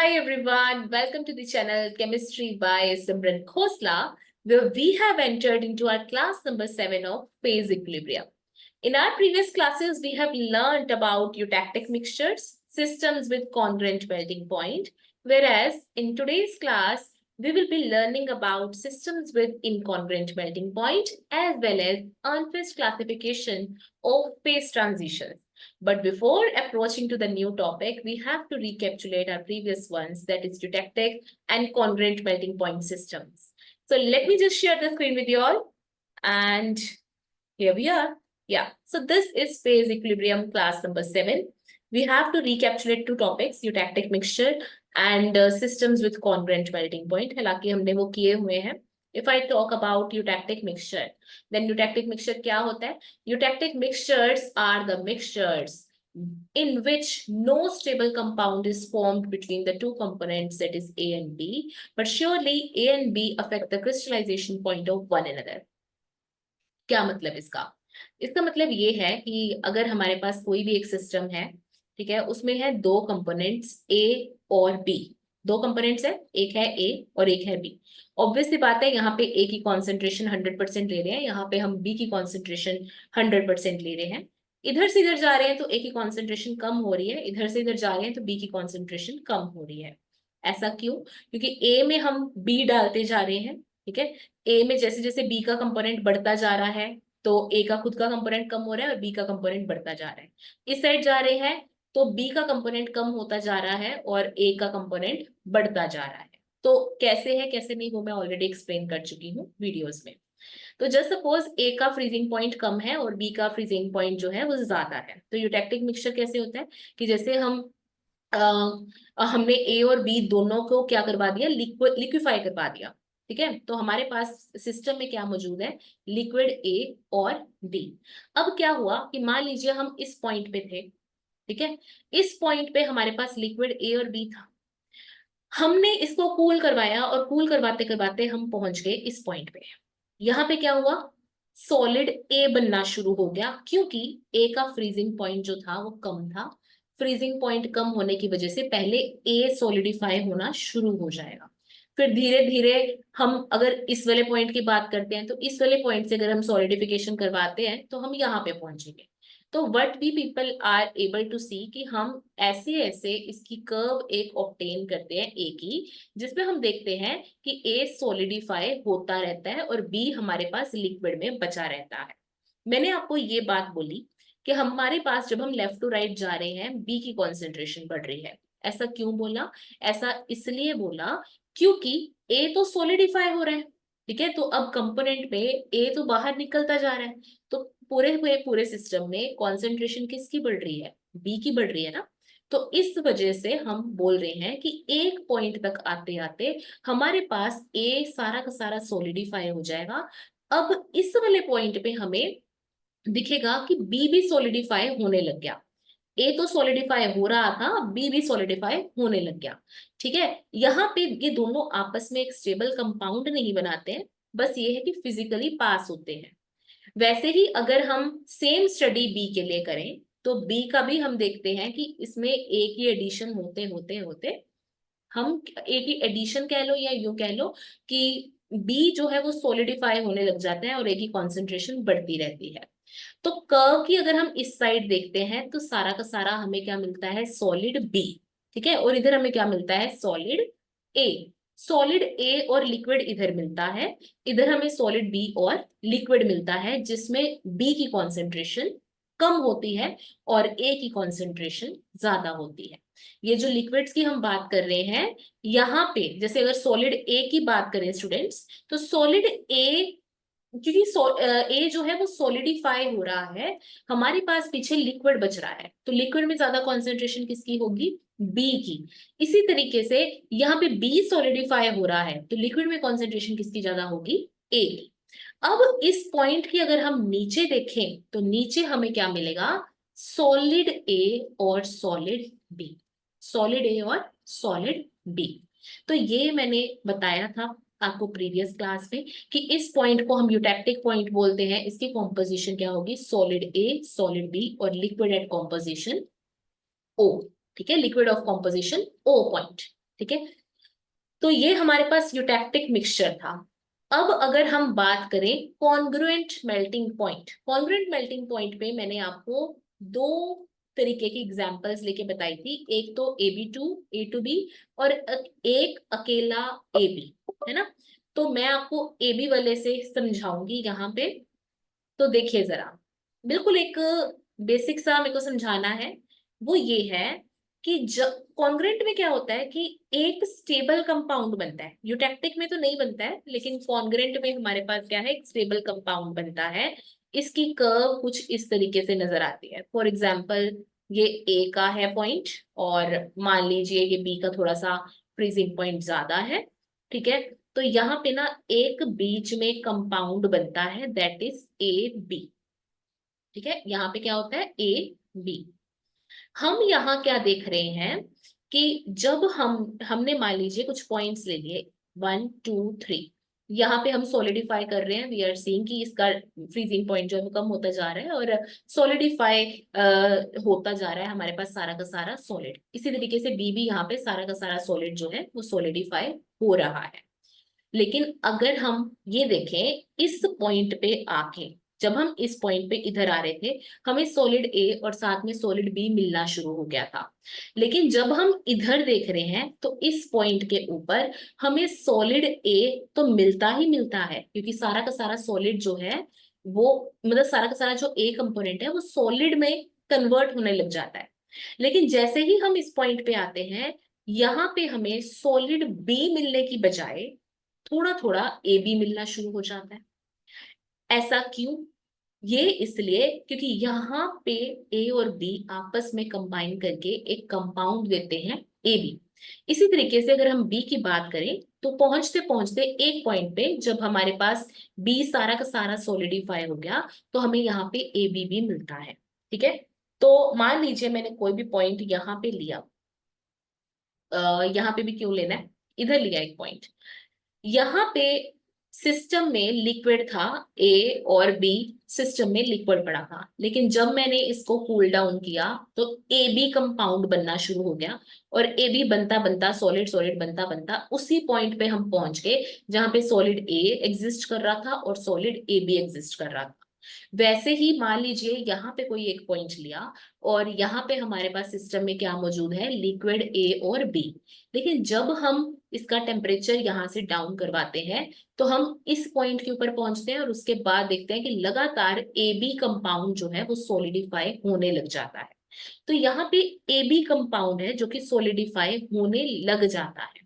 Hi everyone, welcome to the channel Chemistry by Simran Khosla, where we have entered into our class number 7 of phase equilibrium. In our previous classes, we have learned about eutactic mixtures, systems with congruent melting point, whereas in today's class, we will be learning about systems with incongruent melting point as well as unfazed classification of phase transitions. But before approaching to the new topic, we have to recapitulate our previous ones, that is eutactic and congruent melting point systems. So let me just share the screen with you all. And here we are. Yeah, so this is phase equilibrium class number 7. We have to recapitulate two topics, eutactic mixture and systems with congruent melting point. हालांकि हमने वो किए हुए हैं. If I talk about eutactic mixture, then eutactic mixture क्या होता है? Eutactic mixtures are the mixtures in which no stable compound is formed between the two components, that is A and B, but surely A and B affect the crystallization point of one another. क्या मतलब इसका? इसका मतलब ये है कि अगर हमारे पास कोई भी एक सिस्टम है, ठीक है, उसमें है दो कंपोनेंट्स ए और बी. दो कंपोनेंट्स है, एक है ए और एक है बी. ऑब्वियस सी बात है, यहाँ पे ए की कॉन्सेंट्रेशन 100% ले रहे हैं, यहाँ पे हम बी की कॉन्सेंट्रेशन 100% ले रहे हैं. इधर से इधर जा रहे हैं तो ए की कॉन्सेंट्रेशन कम हो रही है, इधर से इधर जा रहे हैं तो बी की कॉन्सेंट्रेशन कम हो रही है. ऐसा क्यों? क्योंकि ए में हम बी डालते जा रहे हैं, ठीक है. ए में जैसे जैसे बी का कंपोनेंट बढ़ता जा रहा है तो ए का खुद का कंपोनेंट कम हो रहा है और बी का कंपोनेंट बढ़ता जा रहा है. इस साइड जा रहे हैं तो बी का कंपोनेंट कम होता जा रहा है और ए का कंपोनेंट बढ़ता जा रहा है. तो कैसे है कैसे नहीं, वो मैं ऑलरेडी एक्सप्लेन कर चुकी हूँ वीडियोस में. तो जस्ट सपोज ए का फ्रीजिंग पॉइंट कम है और बी का फ्रीजिंग पॉइंट जो है वो ज्यादा है. तो यूटेक्टिक मिक्सचर कैसे होता है कि जैसे हमने ए और बी दोनों को क्या करवा दिया, लिक्विफाई करवा दिया. ठीक है, तो हमारे पास सिस्टम में क्या मौजूद है, लिक्विड ए और बी. अब क्या हुआ कि मान लीजिए हम इस पॉइंट पे थे, ठीक है, इस पॉइंट पे हमारे पास लिक्विड ए और बी था. हमने इसको कूल करवाया और कूल करवाते करवाते हम पहुंच गए इस पॉइंट पे. यहाँ पे क्या हुआ, सॉलिड ए बनना शुरू हो गया क्योंकि ए का फ्रीजिंग पॉइंट जो था वो कम था. फ्रीजिंग पॉइंट कम होने की वजह से पहले ए सॉलिडिफाई होना शुरू हो जाएगा. फिर धीरे धीरे हम अगर इस वाले पॉइंट की बात करते हैं तो इस वाले पॉइंट से अगर हम सॉलिडिफिकेशन करवाते हैं तो हम यहाँ पे पहुंचेंगे. तो what we people are able to see कि हम ऐसे ऐसे इसकी कर्व एक ऑब्टेन करते हैं ए की, जिसमें हम देखते हैं कि ए सॉलिडिफाई होता रहता है और बी हमारे पास लिक्विड में बचा रहता है. मैंने आपको ये बात बोली कि हमारे पास जब हम लेफ्ट टू राइट जा रहे हैं बी की कॉन्सेंट्रेशन बढ़ रही है. ऐसा क्यों बोला? ऐसा इसलिए बोला क्योंकि ए तो सॉलिडिफाई हो रहा है, ठीक है, तो अब कंपोनेंट में ए तो बाहर निकलता जा रहा है. तो पूरे सिस्टम में कॉन्सेंट्रेशन किसकी बढ़ रही है, बी की बढ़ रही है ना. तो इस वजह से हम बोल रहे हैं कि एक पॉइंट तक आते आते हमारे पास ए सारा का सारा सॉलिडिफाई हो जाएगा. अब इस वाले पॉइंट पे हमें दिखेगा कि बी भी सॉलिडिफाई होने लग गया. ए तो सॉलिडिफाई हो रहा था, बी भी सॉलिडिफाई होने लग गया. ठीक है, यहाँ पे ये दोनों आपस में एक स्टेबल कंपाउंड नहीं बनाते हैं, बस ये है कि फिजिकली पास होते हैं. वैसे ही अगर हम सेम स्टडी बी के लिए करें तो बी का भी हम देखते हैं कि इसमें ए की एडिशन होते होते होते हम ए की एडिशन कह लो या यूं कह लो कि बी जो है वो सॉलिडिफाई होने लग जाता है और ए की कॉन्सेंट्रेशन बढ़ती रहती है. तो कर्व की अगर हम इस साइड देखते हैं तो सारा का सारा हमें क्या मिलता है, सॉलिड बी. ठीक है, और इधर हमें क्या मिलता है, सॉलिड ए. सॉलिड ए और लिक्विड इधर मिलता है, इधर हमें सॉलिड बी और लिक्विड मिलता है जिसमें बी की कॉन्सेंट्रेशन कम होती है और ए की कॉन्सेंट्रेशन ज्यादा होती है. ये जो लिक्विड्स की हम बात कर रहे हैं, यहाँ पे जैसे अगर सॉलिड ए की बात करें स्टूडेंट्स, तो सॉलिड ए क्योंकि ए जो है वो सॉलिडिफाई हो रहा है, हमारे पास पीछे लिक्विड बच रहा है, तो लिक्विड में ज्यादा कॉन्सेंट्रेशन किसकी होगी, बी की. इसी तरीके से यहाँ पे बी सॉलिडिफाई हो रहा है तो लिक्विड में कॉन्सेंट्रेशन किसकी ज्यादा होगी, ए की. अब इस पॉइंट की अगर हम नीचे देखें तो नीचे हमें क्या मिलेगा, सॉलिड ए और सॉलिड बी. सॉलिड ए और सॉलिड बी. तो ये मैंने बताया था आपको प्रीवियस क्लास में कि इस पॉइंट को हम यूटेक्टिक पॉइंट बोलते हैं. इसकी कॉम्पोजिशन क्या होगी, सॉलिड ए सॉलिड बी और लिक्विड एट कॉम्पोजिशन ओ. ठीक है, liquid of composition O point. ठीक है, तो ये हमारे पास यूटेक्टिक मिक्सचर था। अब अगर हम बात करें congruent melting point, congruent melting point पे मैंने आपको दो तरीके की एग्जांपल्स लेके बताई थी, एक तो A to B और एक अकेला AB, है ना। तो मैं आपको AB वाले से समझाऊंगी यहाँ पे। तो देखिए जरा, बिल्कुल एक बेसिक सा मेरे को समझाना है, वो ये है कि जब कॉन्ग्रेंट में क्या होता है कि एक स्टेबल कंपाउंड बनता है, यूटेक्टिक में तो नहीं बनता है, लेकिन कॉन्ग्रेंट में हमारे पास क्या है, एक स्टेबल कंपाउंड बनता है। इसकी कर्व कुछ इस तरीके से नजर आती है। फॉर एग्जाम्पल, ये ए का है पॉइंट, और मान लीजिए ये बी का थोड़ा सा फ्रीजिंग पॉइंट ज्यादा है, ठीक है। तो यहाँ पे ना एक बीच में कंपाउंड बनता है, दैट इज AB। ठीक है, यहाँ पे क्या होता है, AB। हम यहाँ क्या देख रहे हैं कि जब हमने मान लीजिए कुछ पॉइंट्स ले लिए, 1 2 3, यहाँ पे हम सॉलिडिफाई कर रहे हैं, वी आर सीइंग कि इसका फ्रीजिंग पॉइंट जो है वो कम होता जा रहा है और सॉलिडिफाई होता जा रहा है हमारे पास सारा का सारा सॉलिड। इसी तरीके से बी भी यहाँ पे सारा का सारा सॉलिड जो है वो सॉलिडिफाई हो रहा है। लेकिन अगर हम ये देखें इस पॉइंट पे आके, जब हम इस पॉइंट पे इधर आ रहे थे, हमें सॉलिड ए और साथ में सॉलिड बी मिलना शुरू हो गया था। लेकिन जब हम इधर देख रहे हैं तो इस पॉइंट के ऊपर हमें सॉलिड ए तो मिलता ही मिलता है, क्योंकि सारा का सारा सॉलिड जो है वो, मतलब सारा का सारा जो ए कंपोनेंट है वो सॉलिड में कन्वर्ट होने लग जाता है। लेकिन जैसे ही हम इस पॉइंट पे आते हैं, यहाँ पे हमें सॉलिड बी मिलने की बजाय थोड़ा थोड़ा AB मिलना शुरू हो जाता है। ऐसा क्यों? ये इसलिए क्योंकि यहाँ पे A और B आपस में कंबाइन करके एक कंपाउंड देते हैं AB। इसी तरीके से अगर हम B की बात करें तो पहुंचते पहुंचते एक पॉइंट पे जब हमारे पास B सारा का सारा सॉलिडिफाई हो गया, तो हमें यहाँ पे AB भी मिलता है। ठीक है, तो मान लीजिए मैंने कोई भी पॉइंट यहाँ पे लिया, यहाँ पे भी क्यों लेना है, इधर लिया एक पॉइंट, यहाँ पे सिस्टम में लिक्विड था, ए और बी सिस्टम में लिक्विड पड़ा था। लेकिन जब मैंने इसको कूल डाउन किया तो ए बी कंपाउंड बनना शुरू हो गया, और ए बी बनता बनता सॉलिड, सॉलिड बनता बनता उसी पॉइंट पे हम पहुंच गए जहां पे सॉलिड ए एग्जिस्ट कर रहा था और सॉलिड ए बी एग्जिस्ट कर रहा था। वैसे ही मान लीजिए यहाँ पे कोई एक पॉइंट लिया, और यहाँ पे हमारे पास सिस्टम में क्या मौजूद है, लिक्विड ए और बी। लेकिन जब हम इसका टेम्परेचर यहाँ से डाउन करवाते हैं तो हम इस पॉइंट के ऊपर पहुंचते हैं, और उसके बाद देखते हैं कि लगातार ए बी कंपाउंड जो है वो सोलिडिफाई होने लग जाता है। तो यहाँ पे ए बी कंपाउंड है जो कि सोलिडिफाई होने लग जाता है।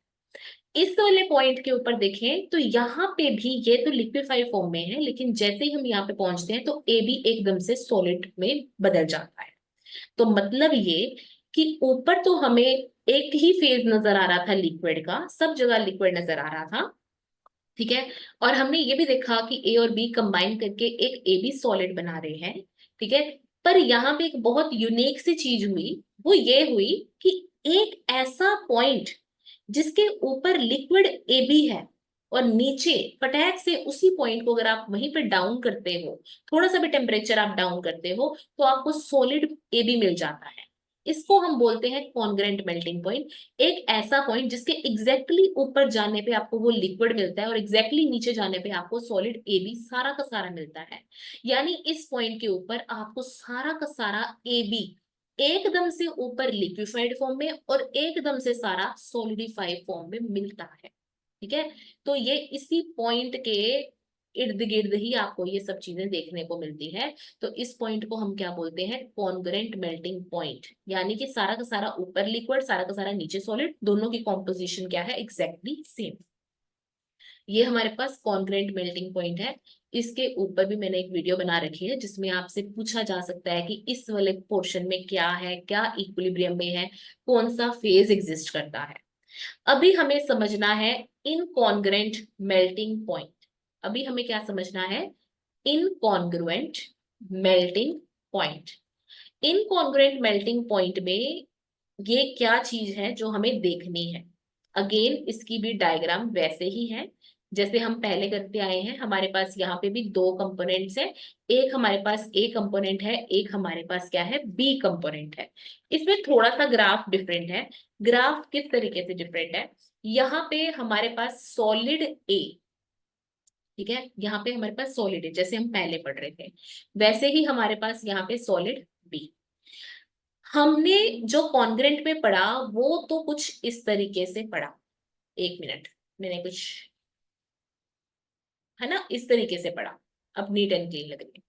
इस वाले पॉइंट के ऊपर देखें तो यहाँ पे भी ये तो लिक्विफाई फॉर्म में है, लेकिन जैसे ही हम यहाँ पे पहुंचते हैं तो ए बी एकदम से सॉलिड में बदल जाता है। तो मतलब ये कि ऊपर तो हमें एक ही फेज नजर आ रहा था लिक्विड का, सब जगह लिक्विड नजर आ रहा था, ठीक है। और हमने ये भी देखा कि ए और बी कंबाइन करके एक ए बी सॉलिड बना रहे हैं, ठीक है। पर यहाँ पे एक बहुत यूनिक सी चीज हुई, वो ये हुई कि एक ऐसा पॉइंट जिसके ऊपर लिक्विड ए बी है और नीचे फटाक से उसी पॉइंट को अगर आप वहीं पे डाउन करते हो, थोड़ा सा भी टेम्परेचर आप डाउन करते हो, तो आपको सॉलिड ए बी मिल जाता है। इसको हम बोलते हैं कॉन्ग्रेंट मेल्टिंग पॉइंट। एक ऐसा पॉइंट जिसके एग्जैक्टली ऊपर जाने पे आपको वो लिक्विड मिलता है और एग्जैक्टली नीचे जाने पे आपको सॉलिड ए बी सारा का सारा मिलता है। यानी इस पॉइंट के ऊपर आपको सारा का सारा ए बी एकदम से ऊपर लिक्विफाइड फॉर्म में और एकदम से सारा सॉलिडिफाइड फॉर्म में मिलता है। ठीक है, तो ये इसी पॉइंट के इर्द गिर्द ही आपको ये सब चीजें देखने को मिलती है। तो इस पॉइंट को हम क्या बोलते हैं, कॉन्ग्रेंट मेल्टिंग पॉइंट। यानी कि सारा का सारा ऊपर लिक्विड, सारा का सारा नीचे सॉलिड, दोनों की कॉम्पोजिशन क्या है, एग्जैक्टली सेम। ये हमारे पास कॉन्ग्रेंट मेल्टिंग पॉइंट है। इसके ऊपर भी मैंने एक वीडियो बना रखी है जिसमें आपसे पूछा जा सकता है कि इस वाले पोर्शन में क्या है, क्या इक्विलिब्रियम में है, कौन सा फेज एग्जिस्ट करता है। अभी हमें समझना है इनकॉन्ग्रेंट मेल्टिंग पॉइंट। अभी हमें क्या समझना है, incongruent melting point. Incongruent melting point में ये क्या चीज है जो हमें देखनी है। अगेन इसकी भी डायग्राम वैसे ही है जैसे हम पहले करते आए हैं, हमारे पास यहाँ पे भी दो कंपोनेंट्स हैं, एक हमारे पास ए कंपोनेंट है, एक हमारे पास क्या है, बी कंपोनेंट है। इसमें थोड़ा सा ग्राफ डिफरेंट है। ग्राफ किस तरीके से डिफरेंट है, यहाँ पे हमारे पास सॉलिड ए, ठीक है, यहाँ पे हमारे पास सॉलिड है जैसे हम पहले पढ़ रहे थे, वैसे ही हमारे पास यहाँ पे सॉलिड बी। हमने जो कॉन्ग्रेंट में पढ़ा वो तो कुछ इस तरीके से पढ़ा, एक मिनट, मैंने कुछ, है ना, इस तरीके से पढ़ा, अब नीट एंड क्लीन लग रही है।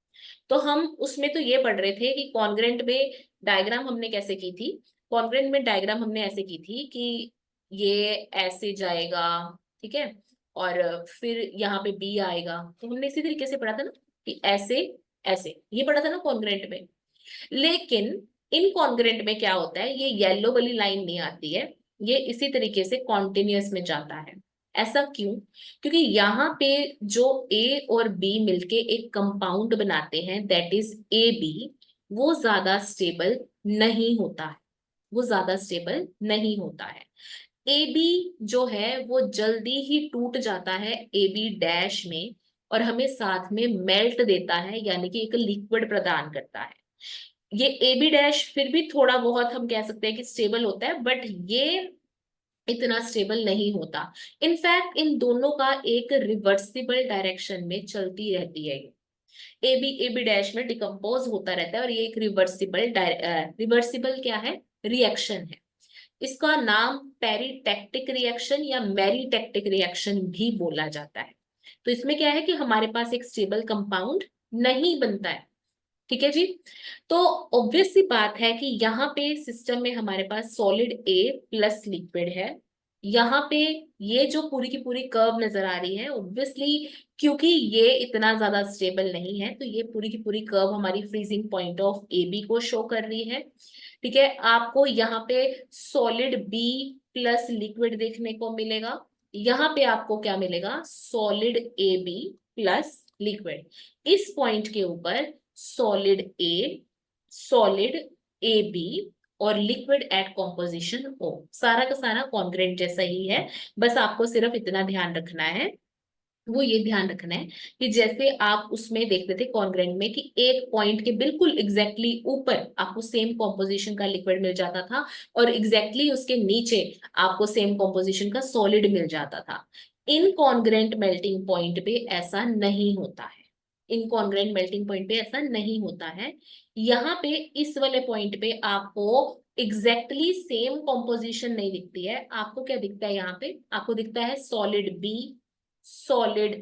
तो हम उसमें तो ये पढ़ रहे थे कि कॉन्ग्रेंट में डायग्राम हमने कैसे की थी, कॉन्ग्रेंट में डायग्राम हमने ऐसे की थी कि ये ऐसे जाएगा, ठीक है, और फिर यहाँ पे बी आएगा, तो हमने इसी तरीके से पढ़ा था ना, कि ऐसे ऐसे, ये पढ़ा था ना कॉन्ग्रेंट में। लेकिन इनकॉन्ग्रेंट में क्या होता है, ये येलो वाली लाइन नहीं आती है, ये इसी तरीके से कॉन्टिन्यूअस में जाता है। ऐसा क्यों, क्योंकि यहाँ पे जो ए और बी मिलके एक कंपाउंड बनाते हैं, दैट इज ए बी, वो ज्यादा स्टेबल नहीं होता है, वो ज्यादा स्टेबल नहीं होता है। ए बी जो है वो जल्दी ही टूट जाता है ए बी डैश में, और हमें साथ में मेल्ट देता है, यानी कि एक लिक्विड प्रदान करता है। ये ए बी डैश फिर भी थोड़ा बहुत हम कह सकते हैं कि स्टेबल होता है, बट ये इतना स्टेबल नहीं होता। इनफैक्ट इन दोनों का एक रिवर्सिबल डायरेक्शन में चलती रहती है, ए बी डैश में डिकम्पोज होता रहता है, और ये एक रिवर्सिबल रिवर्सिबल क्या है, रिएक्शन है। इसका नाम पेरिटेक्टिक रिएक्शन या मेरिटेक्टिक रिएक्शन भी बोला जाता है। तो इसमें क्या है कि हमारे पास एक स्टेबल कंपाउंड नहीं बनता है, ठीक है जी। तो ऑब्वियस सी बात है कि यहाँ पे सिस्टम में हमारे पास सॉलिड ए प्लस लिक्विड है। यहाँ पे ये जो पूरी की पूरी कर्व नजर आ रही है, ऑब्वियसली क्योंकि ये इतना ज्यादा स्टेबल नहीं है, तो ये पूरी की पूरी कर्व हमारी freezing point of A B को शो कर रही है, ठीक है। आपको यहाँ पे सॉलिड बी प्लस लिक्विड देखने को मिलेगा, यहाँ पे आपको क्या मिलेगा, solid A B plus liquid. इस पॉइंट के ऊपर solid A, solid A B और लिक्विड एट कॉम्पोजिशन ओ, सारा का सारा कॉन्ग्रेंट जैसा ही है। बस आपको सिर्फ इतना ध्यान रखना है, वो ये ध्यान रखना है कि जैसे आप उसमें देखते थे कॉन्ग्रेंट में कि एक पॉइंट के बिल्कुल एग्जैक्टली ऊपर आपको सेम कॉम्पोजिशन का लिक्विड मिल जाता था, और एग्जैक्टली उसके नीचे आपको सेम कॉम्पोजिशन का सॉलिड मिल जाता था। इनकॉन्ग्रेंट मेल्टिंग पॉइंट पे ऐसा नहीं होता है, इनकॉन्ग्रेंट मेल्टिंग पॉइंट पे ऐसा नहीं होता है। यहाँ पे इस वाले पॉइंट पे आपको एग्जैक्टली सेम कॉम्पोजिशन नहीं दिखती है, आपको क्या दिखता है, यहाँ पे आपको दिखता है solid B, solid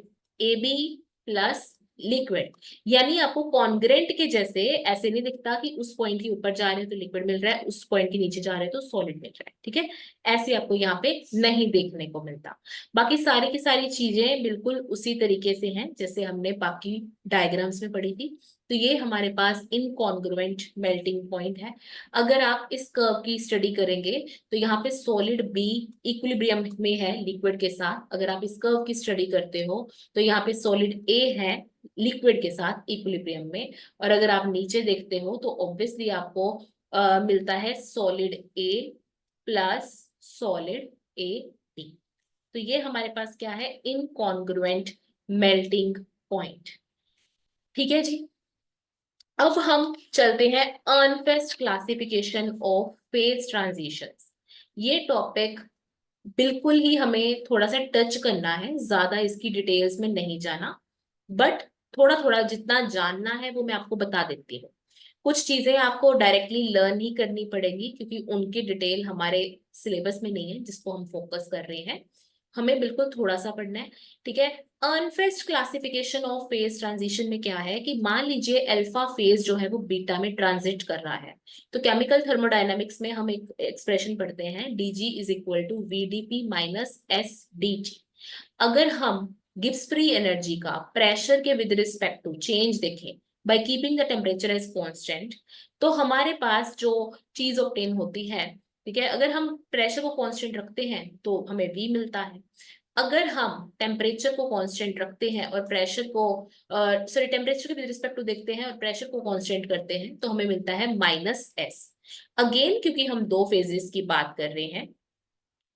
A B plus liquid. यानी आपको कॉन्ग्रेंट के जैसे ऐसे नहीं दिखता कि उस पॉइंट के ऊपर जा रहे हो तो लिक्विड मिल रहा है, उस पॉइंट के नीचे जा रहे हो तो सॉलिड मिल रहा है, ठीक है। ऐसे आपको यहाँ पे नहीं देखने को मिलता। बाकी सारी की सारी चीजें बिल्कुल उसी तरीके से हैं जैसे हमने बाकी डायग्राम्स में पढ़ी थी। तो ये हमारे पास इनकॉन्ग्रुएंट मेल्टिंग पॉइंट है। अगर आप इस कर्व की स्टडी करेंगे तो यहाँ पे सॉलिड बी इक्विलिब्रियम में है लिक्विड के साथ, अगर आप इस कर्व की स्टडी करते हो तो यहाँ पे सॉलिड ए है लिक्विड के साथ इक्विलिब्रियम में, और अगर आप नीचे देखते हो तो ऑब्वियसली आपको मिलता है solid A plus solid A B. तो ये हमारे पास क्या है, इनकॉन्ग्रुएंट मेल्टिंग पॉइंट, ठीक है जी। अब हम चलते हैं अर्नफेस्ट क्लासिफिकेशन ऑफ फेज ट्रांजिशंस। ये टॉपिक बिल्कुल ही हमें थोड़ा सा टच करना है, ज्यादा इसकी डिटेल्स में नहीं जाना, बट थोड़ा थोड़ा जितना जानना है वो मैं आपको बता देती हूँ। कुछ चीजें आपको डायरेक्टली लर्न ही करनी पड़ेगी क्योंकि उनकी डिटेल हमारे सिलेबस में नहीं है जिसको हम फोकस कर रहे हैं, हमें बिल्कुल थोड़ा सा पढ़ना है, ठीक है। अनफेस्ट क्लासिफिकेशन ऑफ फेज ट्रांजिशन में क्या है कि मान लीजिए अल्फा फेज जो है वो बीटा में ट्रांजिट कर रहा है, तो केमिकल थर्मोडायनामिक्स में हम एक एक्सप्रेशन पढ़ते हैं dg is equal to vdp minus S dt। अगर हम गिब्स फ्री एनर्जी का प्रेशर के विद रिस्पेक्ट टू चेंज देखें by keeping the temperature as constant, तो हमारे पास जो चीज ऑब्टेन होती है, ठीक है, अगर हम प्रेशर को कांस्टेंट रखते हैं तो हमें v मिलता है। अगर हम टेम्परेचर को कांस्टेंट रखते हैं और प्रेशर को सॉरी टेम्परेचर के विद रिस्पेक्ट टू देखते हैं और प्रेशर को कांस्टेंट करते हैं तो हमें मिलता है माइनस एस। अगेन क्योंकि हम दो फेजेस की बात कर रहे हैं,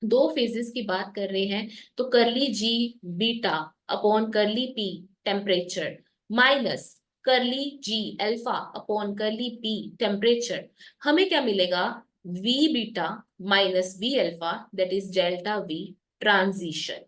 दो फेजेस की बात कर रहे हैं तो curly G beta upon curly P temperature minus curly G alpha upon curly P temperature, हमें क्या मिलेगा? V beta minus V alpha that is delta V transition.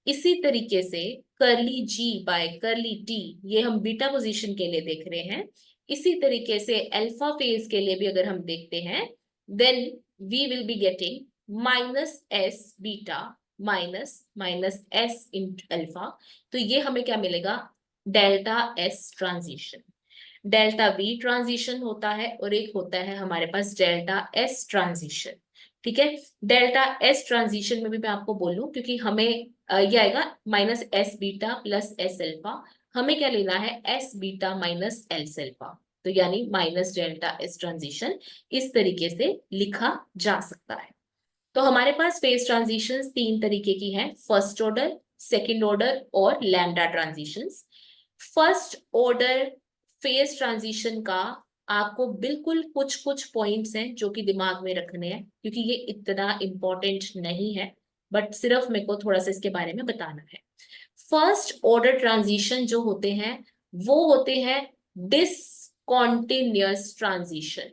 इसी तरीके से करली जी बाय करली टी, ये हम बीटा पोजीशन के लिए देख रहे हैं। इसी तरीके से अल्फा फेज के लिए भी अगर हम देखते हैं, then we will be getting minus S beta minus minus S in alpha. तो ये हमें क्या मिलेगा? Delta S transition. Delta V transition होता है और एक होता है हमारे पास डेल्टा एस ट्रांजिशन। ठीक है, डेल्टा एस ट्रांजिशन में भी मैं आपको बोलूं, क्योंकि हमें ये आएगा minus S beta plus S alpha, हमें क्या लेना है? S beta minus S alpha. तो यानी माइनस डेल्टा एस ट्रांजिशन इस तरीके से लिखा जा सकता है। तो हमारे पास फेज ट्रांजिशंस तीन तरीके की हैं, फर्स्ट ऑर्डर, सेकंड ऑर्डर और lambda transitions. First order phase transition का आपको बिल्कुल कुछ कुछ पॉइंट्स हैं जो कि दिमाग में रखने हैं, क्योंकि ये इतना इंपॉर्टेंट नहीं है, बट सिर्फ मेरे को थोड़ा सा इसके बारे में बताना है। फर्स्ट ऑर्डर ट्रांजिशन जो होते हैं वो होते हैं डिसकॉन्टिन्यूअस ट्रांजिशन।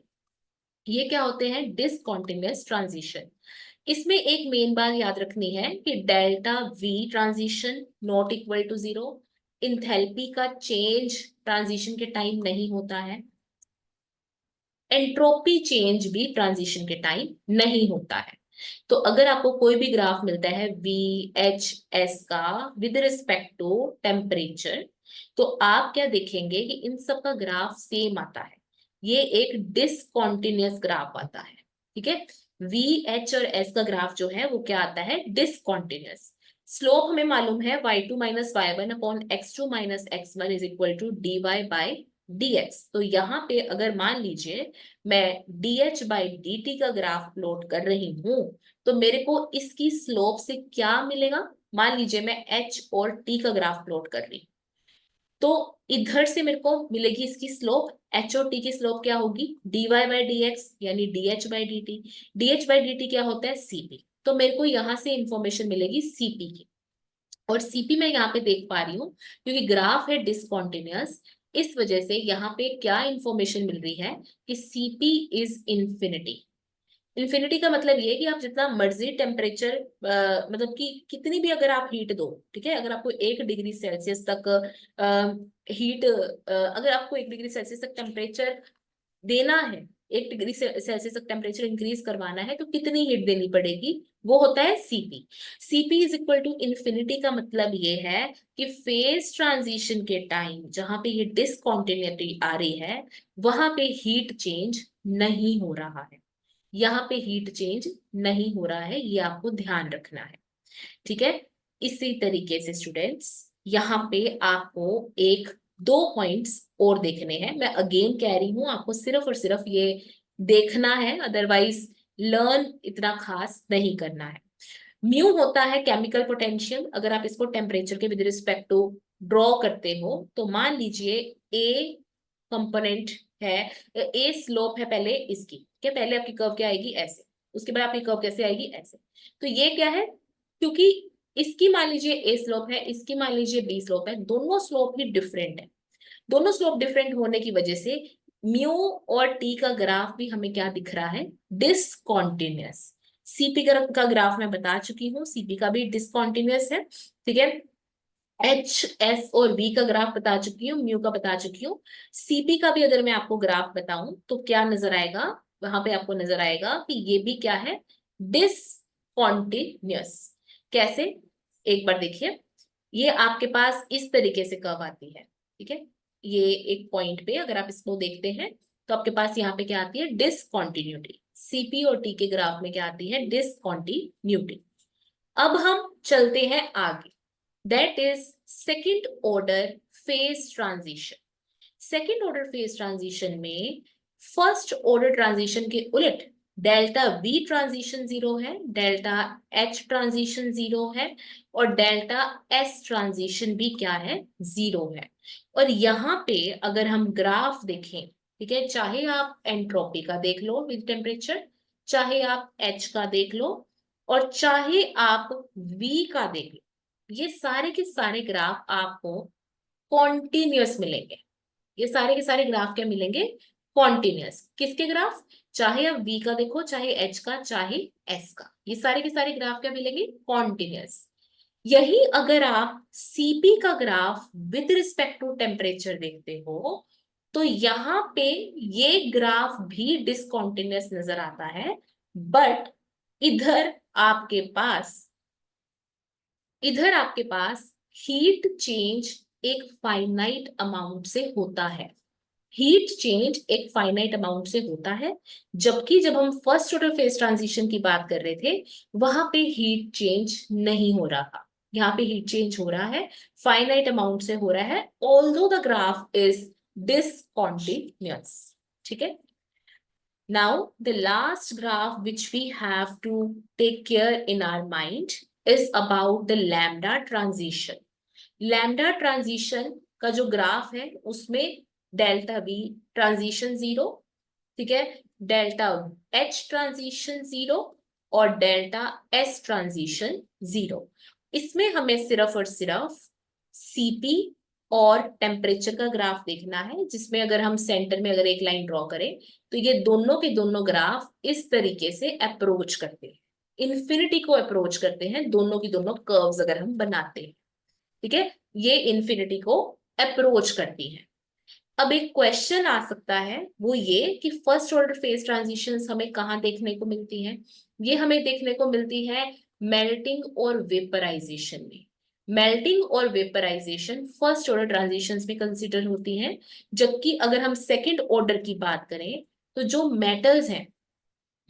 ये क्या होते हैं? Discontinuous transition. इसमें एक मेन बात याद रखनी है कि delta V transition not equal to zero, enthalpy का चेंज ट्रांजिशन के टाइम नहीं होता है, एंट्रोपी चेंज भी ट्रांजिशन के टाइम नहीं होता है। तो अगर आपको कोई भी ग्राफ मिलता है वी एच एस का विद रिस्पेक्ट टू टेम्परेचर, तो आप क्या देखेंगे कि इन सब का ग्राफ सेम आता है, ये एक डिसकॉन्टिन्यूअस ग्राफ आता है। ठीक है, वी एच और एस का ग्राफ जो है वो क्या आता है? डिसकॉन्टिन्यूअस। स्लोप हमें मालूम है y2 minus y one upon x2 minus x1 is equal to d y by dx। तो यहाँ पे अगर मान लीजिए मैं dh बाई dt का ग्राफ प्लॉट कर रही हूं, तो मेरे को इसकी स्लोप से क्या मिलेगा? मान लीजिए मैं h और t का ग्राफ प्लॉट कर रही हूं, तो इधर से मेरे को मिलेगी इसकी स्लोप, h और t की स्लोप क्या होगी? dy बाई dx यानी dh by dt। dh by dt क्या होता है? cp। तो मेरे को यहां से इंफॉर्मेशन मिलेगी cp की, और सीपी मैं यहाँ पे देख पा रही हूँ क्योंकि ग्राफ है डिसकॉन्टिन्यूअस, इस वजह से यहाँ पे क्या इंफॉर्मेशन मिल रही है कि सीपी इज इंफिनिटी। इन्फिनिटी का मतलब ये है कि आप जितना मर्जी टेम्परेचर, मतलब कि कितनी भी अगर आप हीट दो, ठीक है, अगर आपको 1 डिग्री सेल्सियस तक हीट, अगर आपको 1 डिग्री सेल्सियस तक टेम्परेचर देना है, 1 डिग्री सेल्सियस तक टेम्परेचर इंक्रीज करवाना है, तो कितनी हीट देनी पड़ेगी? वो होता है CP. CP is equal to infinity का मतलब ये है कि फेज ट्रांजिशन के टाइम जहां पे ये डिसकॉन्टिन्यूटी आ रही है, वहां पे हीट चेंज नहीं हो रहा है, यहाँ पे हीट चेंज नहीं हो रहा है, ये आपको ध्यान रखना है। ठीक है, इसी तरीके से स्टूडेंट्स यहाँ पे आपको एक दो पॉइंट्स और देखने हैं। मैं अगेन कह रही हूं आपको सिर्फ और सिर्फ ये देखना है, अदरवाइज लर्न इतना खास नहीं करना है। म्यू होता है केमिकल पोटेंशियल। अगर आप इसको टेम्परेचर के विद रिस्पेक्ट टू ड्रॉ करते हो, तो मान लीजिए ए कंपोनेंट है, ए स्लोप है पहले इसकी, क्या पहले आपकी कर्व क्या आएगी? ऐसे, उसके बाद आपकी कर्व कैसे आएगी? ऐसे। तो ये क्या है? क्योंकि इसकी मान लीजिए ए स्लोप है, इसकी मान लीजिए बी स्लोप है, दोनों स्लोप ही डिफरेंट है। दोनों स्लोप डिफरेंट होने की वजह से म्यू और टी का ग्राफ भी हमें क्या दिख रहा है? डिसकॉन्टिन्यूअस। सीपी का ग्राफ मैं बता चुकी हूँ, सीपी का भी डिसकॉन्टिन्यूअस है। ठीक है, एच एस और वी का ग्राफ बता चुकी हूँ, म्यू का बता चुकी हूँ। सीपी का भी अगर मैं आपको ग्राफ बताऊं तो क्या नजर आएगा? वहां पे आपको नजर आएगा कि ये भी क्या है? डिसकॉन्टिन्यूअस। कैसे? एक बार देखिए, ये आपके पास इस तरीके से कर्व आती है। ठीक है, ये एक पॉइंट पे अगर आप इसको देखते हैं तो आपके पास यहाँ पे क्या आती है? डिसकॉन्टिन्यूटी। सीपी और टी के ग्राफ में क्या आती है? डिसकॉन्टिन्यूटी। अब हम चलते हैं आगे, that is second order phase transition. Second order phase transition में फर्स्ट ऑर्डर ट्रांजिशन के उलट डेल्टा वी ट्रांजिशन जीरो है, डेल्टा एच ट्रांजिशन जीरो है, और डेल्टा एस ट्रांजिशन भी क्या है? जीरो है। और यहाँ पे अगर हम ग्राफ देखें, ठीक है, चाहे आप एंट्रोपी का देख लो विद टेम्परेचर, चाहे आप एच का देख लो, और चाहे आप V का देख लो, ये सारे के सारे ग्राफ आपको कॉन्टिन्यूअस मिलेंगे। ये सारे के सारे ग्राफ क्या मिलेंगे? कॉन्टिन्यूअस। किसके ग्राफ? चाहे आप V का देखो, चाहे H का, चाहे S का, ये सारे के सारे ग्राफ क्या मिलेंगे? कॉन्टिन्यूअस। यही अगर आप CP का graph with respect to temperature देखते हो, तो यहाँ पे ये ग्राफ भी डिसकॉन्टिन्यूअस नजर आता है, बट इधर आपके पास इधर आपके पास हीट चेंज एक फाइनाइट अमाउंट से होता है। हीट चेंज एक फाइनाइट अमाउंट से होता है, जबकि जब हम फर्स्ट ऑर्डर फेज ट्रांजिशन की बात कर रहे थे, वहां पे हीट चेंज नहीं हो रहा था। यहाँ पे हीट चेंज हो रहा है, फाइनाइट अमाउंट से हो रहा है, although the graph is discontinuous. ठीक है। Now, the last graph which we have to take care in our mind is about the lambda transition. Lambda transition का जो ग्राफ है उसमें डेल्टा V ट्रांजिशन 0, ठीक है, डेल्टा H ट्रांजिशन 0 और delta S transition 0। इसमें हमें सिर्फ और सिर्फ CP और टेम्परेचर का ग्राफ देखना है, जिसमें अगर हम सेंटर में अगर एक लाइन ड्रॉ करें तो ये दोनों के दोनों ग्राफ इस तरीके से अप्रोच करते हैं, इन्फिनिटी को अप्रोच करते हैं, दोनों की दोनों कर्व्स अगर हम बनाते हैं, ठीक है, ये इन्फिनिटी को अप्रोच करती है। अब एक क्वेश्चन आ सकता है, वो ये कि फर्स्ट ऑर्डर फेज ट्रांजिशंस हमें कहाँ देखने को मिलती हैं? ये हमें देखने को मिलती है मेल्टिंग और वेपराइजेशन में। मेल्टिंग और वेपराइजेशन फर्स्ट ऑर्डर ट्रांजिशंस में कंसीडर होती हैं, जबकि अगर हम सेकंड ऑर्डर की बात करें तो जो मेटल्स हैं,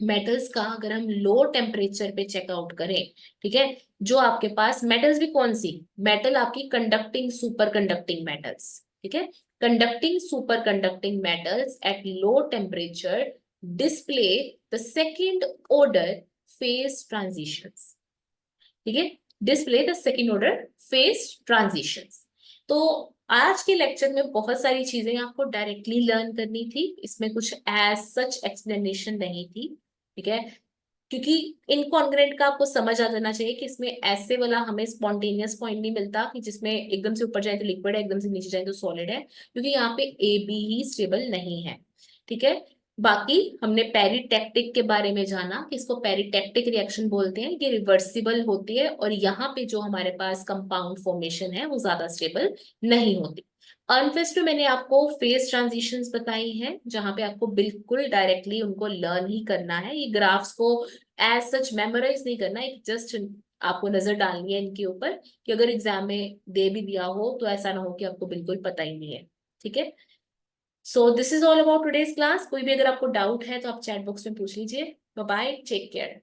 मेटल्स का अगर हम लो टेम्परेचर पे चेकआउट करें, ठीक है, जो आपके पास मेटल्स भी कौन सी? मेटल आपकी कंडक्टिंग सुपर कंडक्टिंग मेटल्स, ठीक है, conducting super conducting metals at low temperature display the second order phase transitions, ठीक है, display the second order phase transitions. तो आज के लेक्चर में बहुत सारी चीजें आपको डायरेक्टली लर्न करनी थी, इसमें कुछ एज सच एक्सप्लेनेशन नहीं थी, ठीक है, क्योंकि इनकॉन्ग्रेंट का आपको समझ आ जाना चाहिए कि इसमें ऐसे वाला हमें स्पॉन्टेनियस पॉइंट नहीं मिलता कि जिसमें एकदम से ऊपर जाए तो लिक्विड है, एकदम से नीचे जाए तो सॉलिड है, क्योंकि यहाँ पे ए बी ही स्टेबल नहीं है, ठीक है। बाकी हमने पेरिटेक्टिक के बारे में जाना कि इसको पेरिटेक्टिक रिएक्शन बोलते हैं, कि रिवर्सिबल होती है और यहाँ पे जो हमारे पास कंपाउंड फॉर्मेशन है वो ज्यादा स्टेबल नहीं होती। अनफेस्ट में मैंने आपको फेज ट्रांजिशंस बताई हैं, जहां पे आपको बिल्कुल डायरेक्टली उनको लर्न ही करना है, ये ग्राफ्स को एज सच मेमोराइज नहीं करना, एक जस्ट आपको नजर डालनी है इनके ऊपर, कि अगर एग्जाम में दे भी दिया हो तो ऐसा ना हो कि आपको बिल्कुल पता ही नहीं है, ठीक है। So this is all about today's class. कोई भी अगर आपको डाउट है तो आप चैट बॉक्स में पूछ लीजिए। Bye bye, take care.